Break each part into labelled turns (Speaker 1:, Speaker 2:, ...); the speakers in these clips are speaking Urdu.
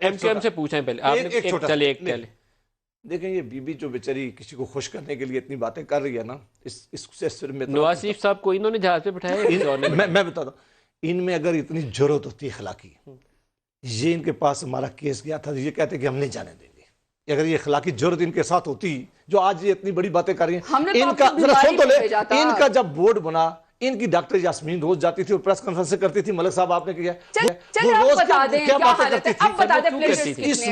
Speaker 1: ایم کیو ایم سے پوچھیں پہلے آپ نے ایک پہلے
Speaker 2: دیکھیں یہ بی بی جو بیچاری کسی کو خوش کرنے کے لیے اتنی باتیں کر رہی ہے نا اس سے
Speaker 1: نواز شریف صاحب کو انہوں نے جہاز پہ بٹھایا
Speaker 2: میں بتاتا ہوں ان میں اگر اتنی جرأت ہوتی ہے اخلاقی یہ ان کے پاس ہمارا کیس گیا تھا یہ کہتے کہ ہم نہیں جانے دیں گے اگر یہ اخلاقی جرأت ان کے ساتھ ہوتی جو آج یہ اتنی بڑی باتیں کر رہی ہیں ان کا ذرا سن تو لے ان کا جب بورڈ بنا ان کی ڈاکٹر یاسمین روز جاتی تھی اور پریس کانفرنس کرتی تھی ملک صاحب آپ نے کیا وہ روز کیا باتیں کرتی تھی اس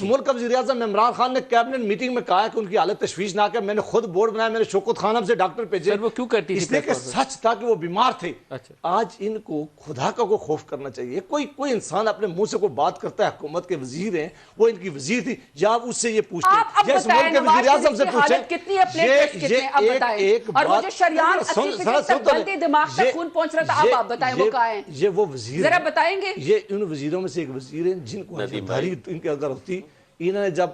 Speaker 2: ملک کا وزیر اعظم عمران خان نے کیبنٹ میٹنگ میں کہا کہ ان کی حالت تشویشناک ہے میں نے خود بورڈ بنایا میں نے شوکت خانم سے ڈاکٹر بھیجے
Speaker 1: وہ کیوں کرتی تھی
Speaker 2: اس لیے کہ سچ تھا کہ وہ بیمار تھے آج ان کو خدا کا کو خوف کرنا چاہیے کوئی انسان اپنے منہ سے کوئی بات کرتا ہے حکومت کے وزیر ہیں وہ ان کی وزیر تھی یا اس سے یہ پوچھتے ہیں یا اس ملک کے وزیر اعظم سے پوچھیں یہ وہ وزیر
Speaker 3: ذرا بتائیں گے
Speaker 2: یہ ان وزیروں میں سے ایک وزیر ہیں جن کو داری ان کے اگر ہوتی انہوں نے جب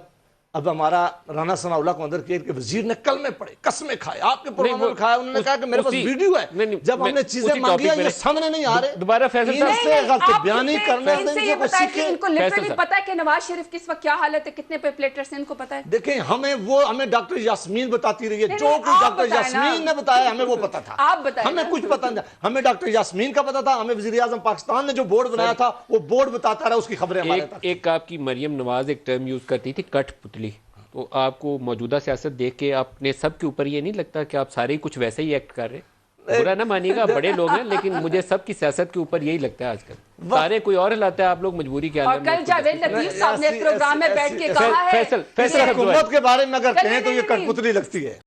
Speaker 2: اب ہمارا رانا ثناء اللہ کو اندر کیا کہ وزیر نے کلمے پڑھے قسمیں کھائے آپ کے پروگرام میں کھایا انہوں نے کہا کہ میرے پاس ویڈیو ہے جب ہم نے چیزیں مانگی ہیں یہ سامنے نہیں آ رہے
Speaker 1: دوبارہ فیصل
Speaker 3: سے غلط بیانی کرنا ہے ان کو لٹرلی پتہ ہے کہ نواز شریف کس وقت کیا حالت ہے کتنے پہ پلیٹرز ہیں ان کو پتہ ہے
Speaker 2: دیکھیں ہمیں ڈاکٹر یاسمین بتاتی رہی ہے جو کچھ ڈاکٹر یاسمین نے بتایا ہمیں وہ پتا تھا
Speaker 3: آپ بتائیں
Speaker 2: ہمیں کچھ پتا نہیں ہمیں ڈاکٹر یاسمین کا پتا تھا ہمیں وزیر اعظم پاکستان نے جو بورڈ بنایا تھا وہ بورڈ بتاتا رہا اس کی خبریں ہمارے تک
Speaker 1: ایک آپ کی مریم نواز ایک ٹرم یوز کرتی تھی کٹ پتلی تو آپ کو موجودہ سیاست دیکھ کے اپنے سب کے اوپر یہ نہیں لگتا کہ آپ سارے کچھ ویسے ہی ایکٹ کر رہے ہیں برا نہ مانیے گا بڑے لوگ ہیں لیکن مجھے سب کی سیاست کے اوپر یہی لگتا ہے آج کل سارے کوئی اور ہلاتا ہے آپ لوگ مجبوری کے
Speaker 3: اور کل جاوید لطیف صاحب نے پروگرام میں بیٹھ کے کہا ہے
Speaker 2: فیصل حکومت کے بارے میں اگر کہیں تو یہ کٹ پتلی لگتی ہے